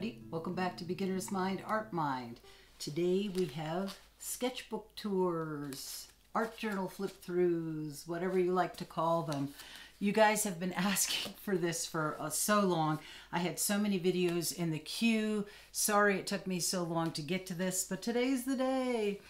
everybody. Welcome back to Beginner's Mind, Art Mind. Today we have sketchbook tours, art journal flip-throughs, whatever you like to call them. You guys have been asking for this for so long. I had so many videos in the queue. Sorry it took me so long to get to this, but today's the day.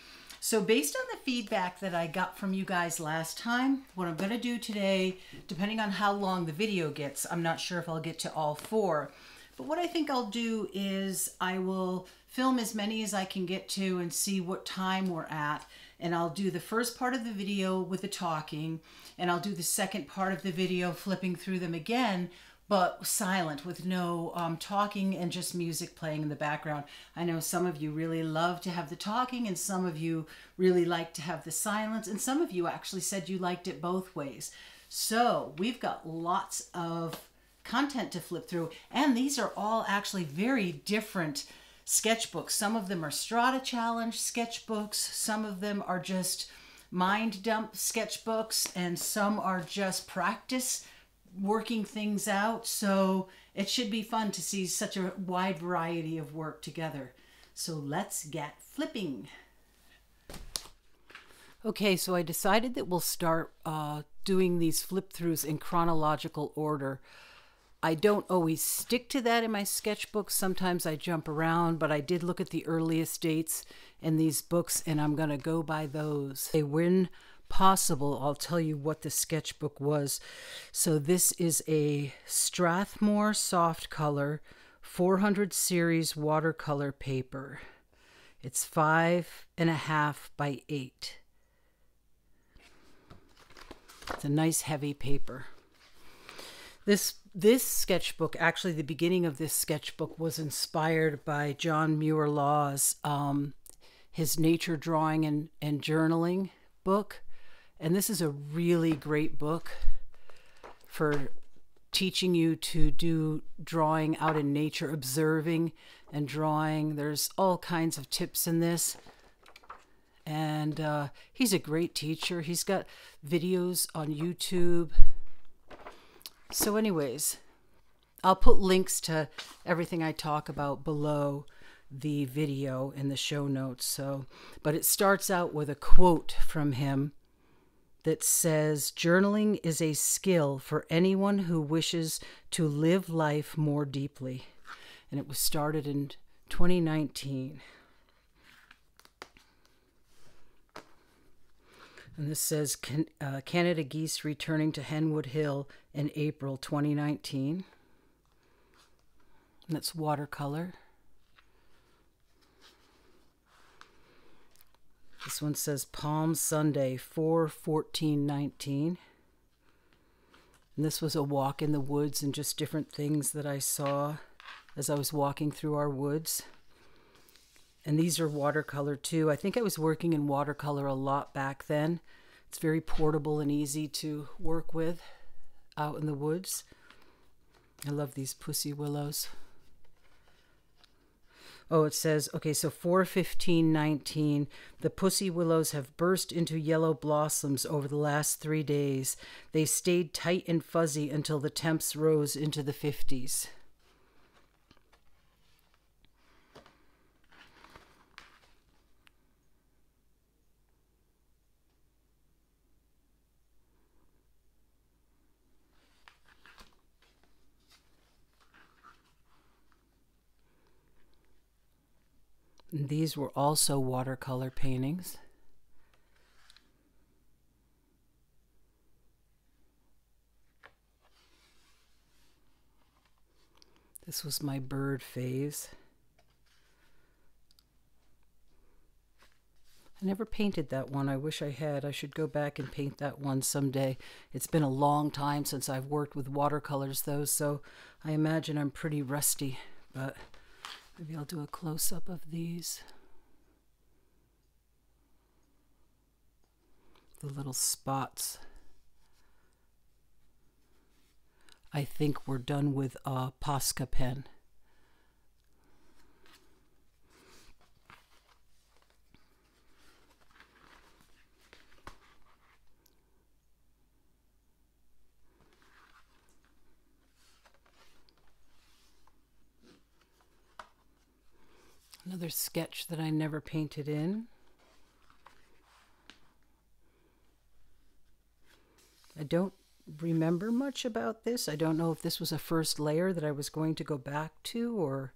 So based on the feedback that I got from you guys last time, what I'm going to do today, depending on how long the video gets, I'm not sure if I'll get to all four, but what I think I'll do is I will film as many as I can get to and see what time we're at. And I'll do the first part of the video with the talking, and I'll do the second part of the video flipping through them again, but silent with no talking and just music playing in the background. I know some of you really love to have the talking and some of you really like to have the silence, and some of you actually said you liked it both ways. So we've got lots of content to flip through, and these are all actually very different sketchbooks. Some of them are Strata Challenge sketchbooks, some of them are just mind dump sketchbooks, and some are just practice working things out. So it should be fun to see such a wide variety of work together. So let's get flipping. Okay, so I decided that we'll start doing these flip throughs in chronological order. I don't always stick to that in my sketchbook. Sometimes I jump around, but I did look at the earliest dates in these books, and I'm going to go by those. When possible, I'll tell you what the sketchbook was. So this is a Strathmore soft color 400 series watercolor paper. It's 5.5 by 8. It's a nice heavy paper. This sketchbook, actually the beginning of this sketchbook was inspired by John Muir Law's his nature drawing and journaling book. And this is a really great book for teaching you to do drawing out in nature, observing and drawing. There's all kinds of tips in this. And he's a great teacher. He's got videos on YouTube. So anyways, I'll put links to everything I talk about below the video in the show notes. But it starts out with a quote from him that says, "Journaling is a skill for anyone who wishes to live life more deeply." And it was started in 2019. And this says, Canada geese returning to Henwood Hill in April 2019. And that's watercolor. This one says Palm Sunday, 4/14/19. And this was a walk in the woods and just different things that I saw as I was walking through our woods. And these are watercolor too. I think I was working in watercolor a lot back then. It's very portable and easy to work with out in the woods. I love these pussy willows. Oh, it says, okay, so 4/15/19, the pussy willows have burst into yellow blossoms over the last 3 days. They stayed tight and fuzzy until the temps rose into the 50s. And these were also watercolor paintings. This was my bird phase. I never painted that one. I wish I had. I should go back and paint that one someday. It's been a long time since I've worked with watercolors though, so I imagine I'm pretty rusty, but maybe I'll do a close-up of these. The little spots. I think we're done with a Posca pen. Another sketch that I never painted in. I don't remember much about this. I don't know if this was a first layer that I was going to go back to or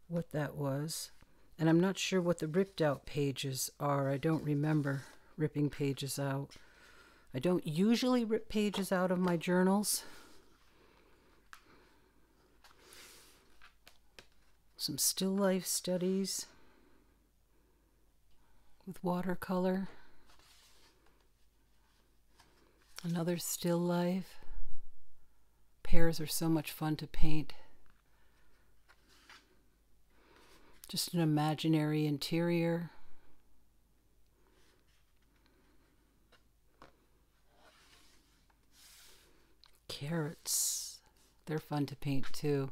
what that was. And I'm not sure what the ripped out pages are. I don't remember ripping pages out. I don't usually rip pages out of my journals. Some still life studies with watercolor. Another still life. Pears are so much fun to paint. Just an imaginary interior. Carrots. They're fun to paint too.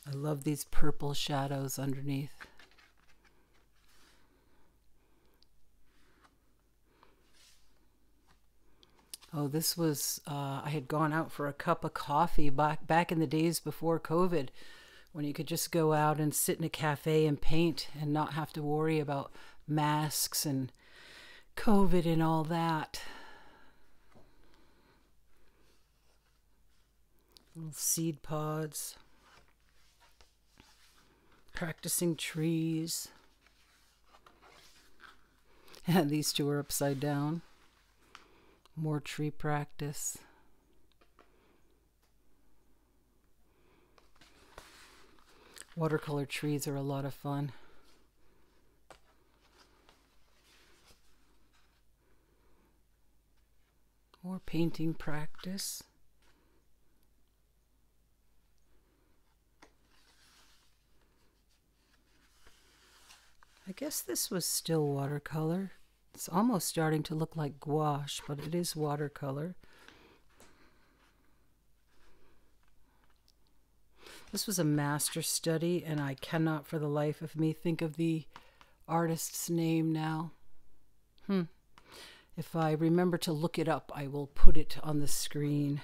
I love these purple shadows underneath. Oh, this was, I had gone out for a cup of coffee back in the days before COVID, when you could just go out and sit in a cafe and paint and not have to worry about masks and COVID and all that. Little seed pods. Practicing trees. And these two are upside down. More tree practice. Watercolor trees are a lot of fun. More painting practice. I guess this was still watercolor. It's almost starting to look like gouache, but it is watercolor. This was a master study, and I cannot for the life of me think of the artist's name now. If I remember to look it up, I will put it on the screen.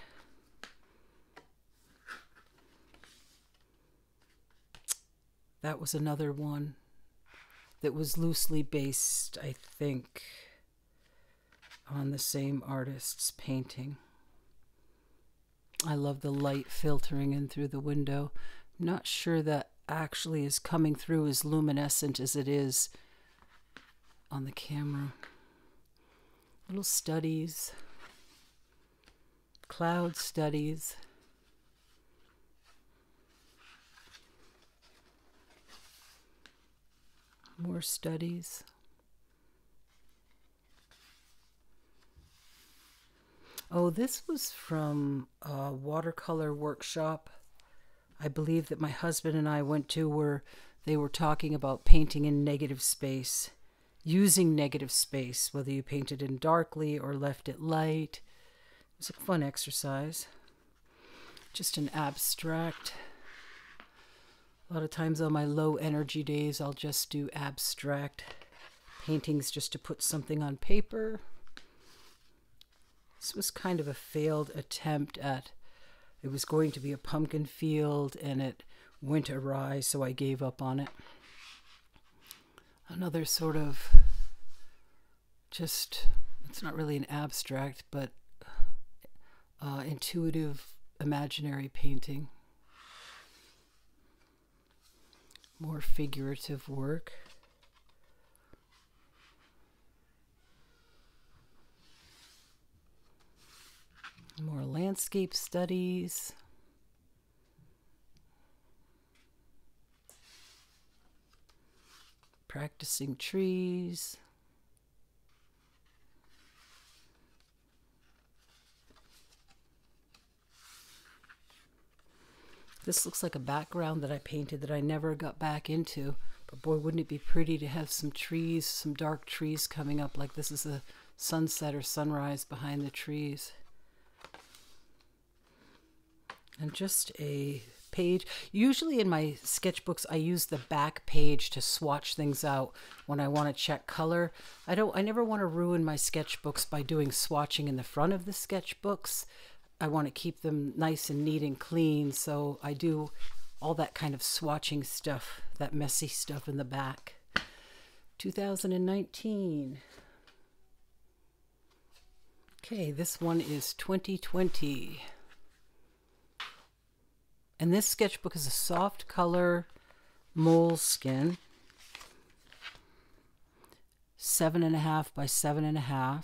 That was another one that was loosely based, I think, on the same artist's painting. I love the light filtering in through the window. I'm not sure that actually is coming through as luminescent as it is on the camera. Little studies, cloud studies. More studies. Oh, this was from a watercolor workshop I believe that my husband and I went to, where they were talking about painting in negative space, using negative space, whether you painted in darkly or left it light. It was a fun exercise. Just an abstract. A lot of times on my low energy days, I'll just do abstract paintings just to put something on paper. This was kind of a failed attempt at, it was going to be a pumpkin field and it went awry, so I gave up on it. Another sort of, just, it's not really an abstract, but intuitive imaginary painting. More figurative work. More landscape studies. Practicing trees. This looks like a background that I painted that I never got back into. But boy, wouldn't it be pretty to have some trees, some dark trees coming up, like this is a sunset or sunrise behind the trees. And just a page. Usually in my sketchbooks, I use the back page to swatch things out when I want to check color. I never want to ruin my sketchbooks by doing swatching in the front of the sketchbooks. I want to keep them nice and neat and clean, so I do all that kind of swatching stuff, that messy stuff in the back. 2019. Okay, this one is 2020. And this sketchbook is a soft color moleskin, 7.5 by 7.5.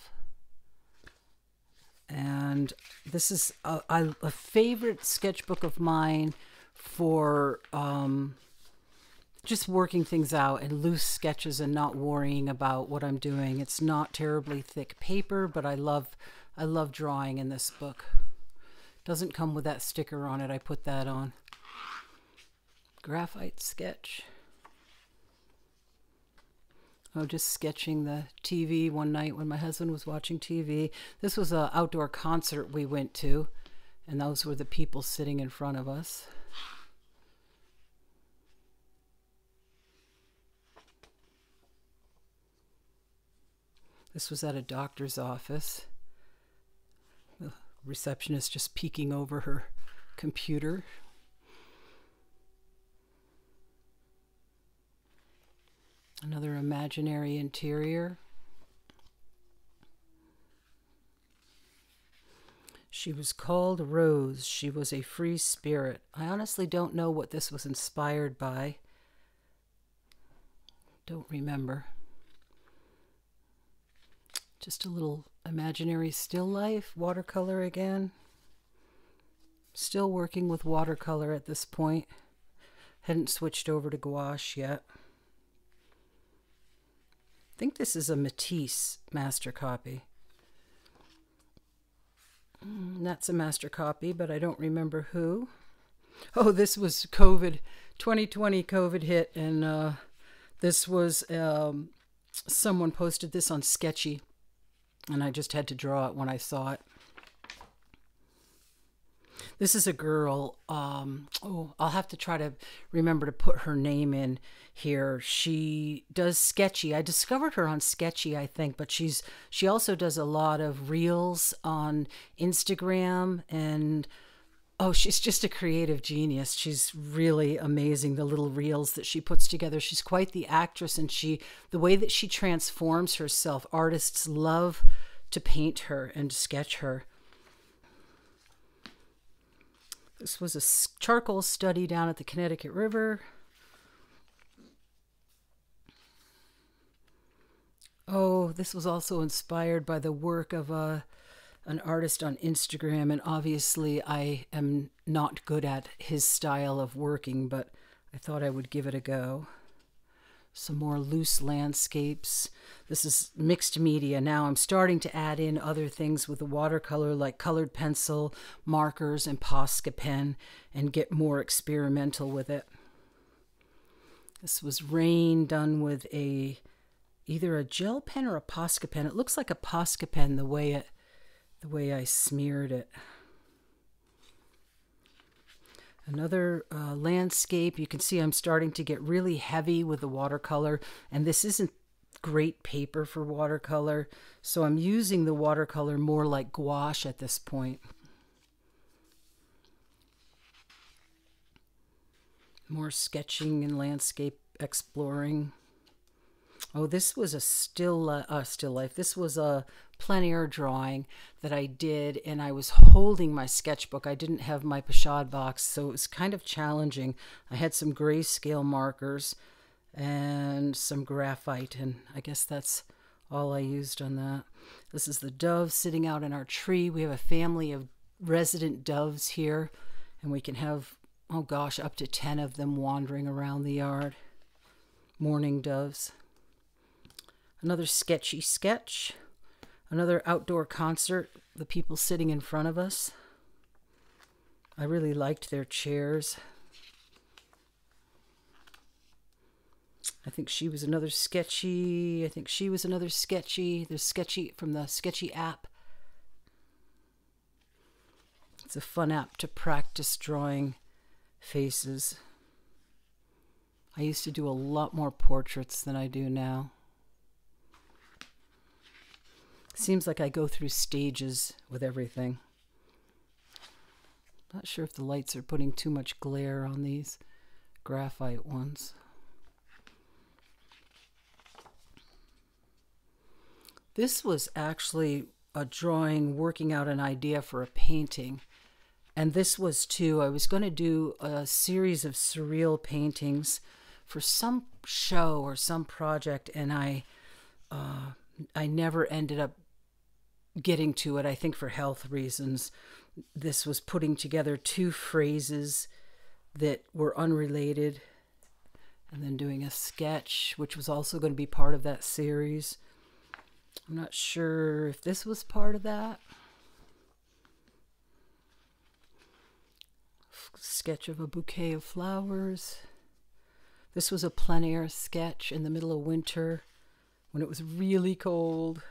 And this is a favorite sketchbook of mine for just working things out and loose sketches and not worrying about what I'm doing. It's not terribly thick paper, but I love drawing in this book. Doesn't come with that sticker on it. I put that on. Graphite sketch. Oh, just sketching the TV one night when my husband was watching TV. This was an outdoor concert we went to, and those were the people sitting in front of us. This was at a doctor's office. The receptionist just peeking over her computer. Another imaginary interior. She was called Rose. She was a free spirit. I honestly don't know what this was inspired by. Don't remember. Just a little imaginary still life, watercolor again. Still working with watercolor at this point. Hadn't switched over to gouache yet. I think this is a Matisse master copy. That's a master copy, but I don't remember who. Oh, this was COVID. 2020 COVID hit, and this was someone posted this on Sketchy. And I just had to draw it when I saw it. This is a girl. I'll have to try to remember to put her name in here. She does Sketchy. I discovered her on Sketchy, I think, but she also does a lot of reels on Instagram, and oh, she's just a creative genius. She's really amazing, the little reels that she puts together. She's quite the actress, and the way that she transforms herself, artists love to paint her and sketch her. This was a charcoal study down at the Connecticut River. Oh, this was also inspired by the work of an artist on Instagram, and obviously I am not good at his style of working, but I thought I would give it a go. Some more loose landscapes. This is mixed media. Now I'm starting to add in other things with the watercolor, like colored pencil, markers, and Posca pen, and get more experimental with it. This was rain done with either a gel pen or a Posca pen. It looks like a Posca pen the way I smeared it. Another landscape. You can see I'm starting to get really heavy with the watercolor, and this isn't great paper for watercolor, so I'm using the watercolor more like gouache at this point. More sketching and landscape exploring. Oh, this was a still life. This was a plein air drawing that I did, and I was holding my sketchbook. I didn't have my pochade box, so it was kind of challenging. I had some grayscale markers and some graphite, and I guess that's all I used on that. This is the dove sitting out in our tree. We have a family of resident doves here, and we can have, oh gosh, up to 10 of them wandering around the yard. Mourning doves. Another sketchy sketch. Another outdoor concert. The people sitting in front of us. I really liked their chairs. I think she was another sketchy. I think she was another sketchy. There's Sketchy from the Sketchy app. It's a fun app to practice drawing faces. I used to do a lot more portraits than I do now. Seems like I go through stages with everything. Not sure if the lights are putting too much glare on these graphite ones. This was actually a drawing working out an idea for a painting. And this was too, I was going to do a series of surreal paintings for some show or some project, and I never ended up getting to it, I think for health reasons. This was putting together two phrases that were unrelated, and then doing a sketch, which was also going to be part of that series. I'm not sure if this was part of that. Sketch of a bouquet of flowers. This was a plein air sketch in the middle of winter when it was really cold.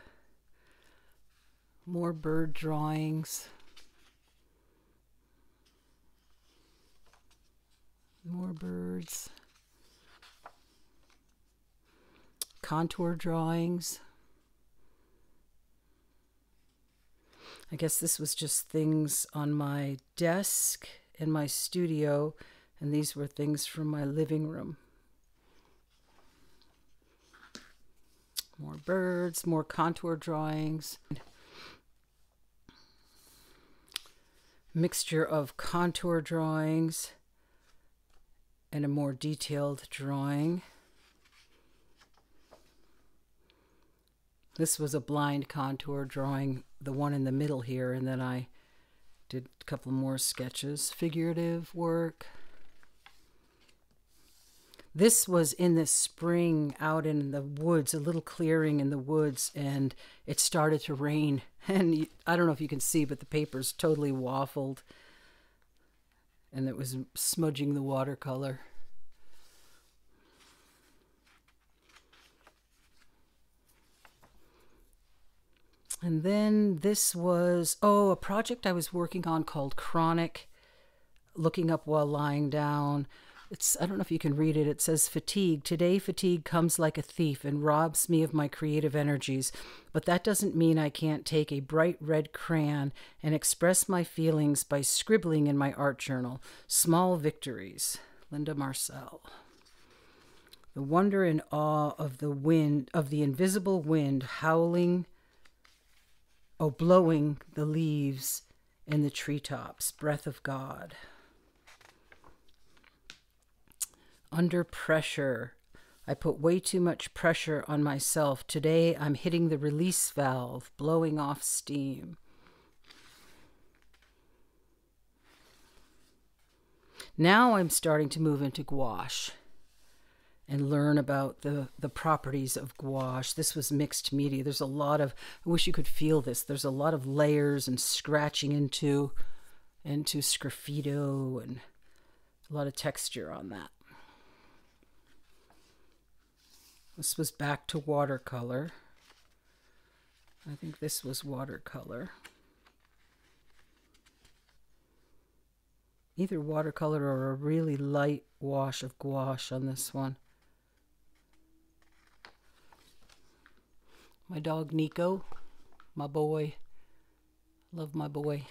More bird drawings. More birds. Contour drawings. I guess this was just things on my desk in my studio, and these were things from my living room. More birds, more contour drawings. Mixture of contour drawings and a more detailed drawing. This was a blind contour drawing, the one in the middle here, and then I did a couple more sketches. Figurative work. This was in the spring out in the woods, a little clearing in the woods, and it started to rain. And I don't know if you can see, but the paper's totally waffled, and it was smudging the watercolor. And then this was, a project I was working on called Chronic, looking up while lying down. I don't know if you can read it. It says, fatigue. Today, fatigue comes like a thief and robs me of my creative energies. But that doesn't mean I can't take a bright red crayon and express my feelings by scribbling in my art journal. Small victories. Linda Marcel. The wonder and awe of the wind, of the invisible wind howling, blowing the leaves in the treetops. Breath of God. Under pressure. I put way too much pressure on myself. Today I'm hitting the release valve, blowing off steam. Now I'm starting to move into gouache and learn about the properties of gouache. This was mixed media. There's a lot of, I wish you could feel this, there's a lot of layers and scratching into sgraffito and a lot of texture on that. This was back to watercolor. I think this was watercolor. Either watercolor or a really light wash of gouache on this one. My dog Nico, my boy. Love my boy.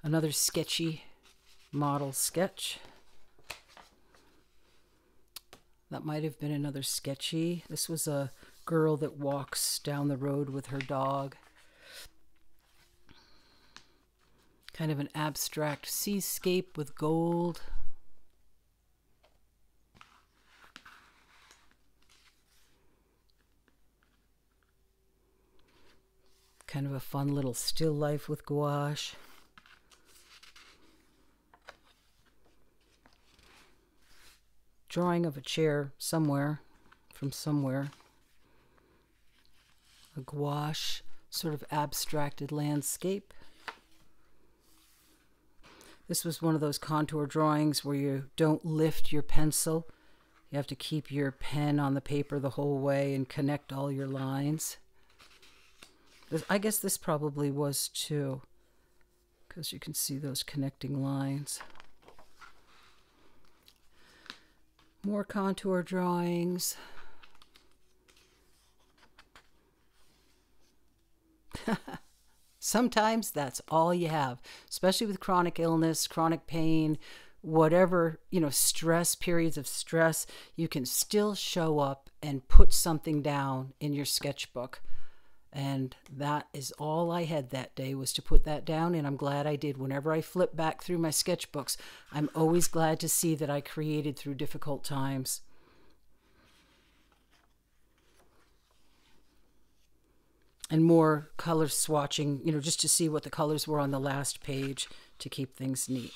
Another sketchy model sketch. That might have been another sketchy. This was a girl that walks down the road with her dog. Kind of an abstract seascape with gold. Kind of a fun little still life with gouache. Drawing of a chair somewhere, from somewhere. A gouache, sort of abstracted landscape. This was one of those contour drawings where you don't lift your pencil. You have to keep your pen on the paper the whole way and connect all your lines. I guess this probably was too, because you can see those connecting lines. More contour drawings. Sometimes that's all you have, especially with chronic illness, chronic pain, whatever, stress, periods of stress. You can still show up and put something down in your sketchbook. And that is all I had that day, was to put that down, and I'm glad I did. Whenever I flip back through my sketchbooks, I'm always glad to see that I created through difficult times. And more color swatching, just to see what the colors were on the last page to keep things neat.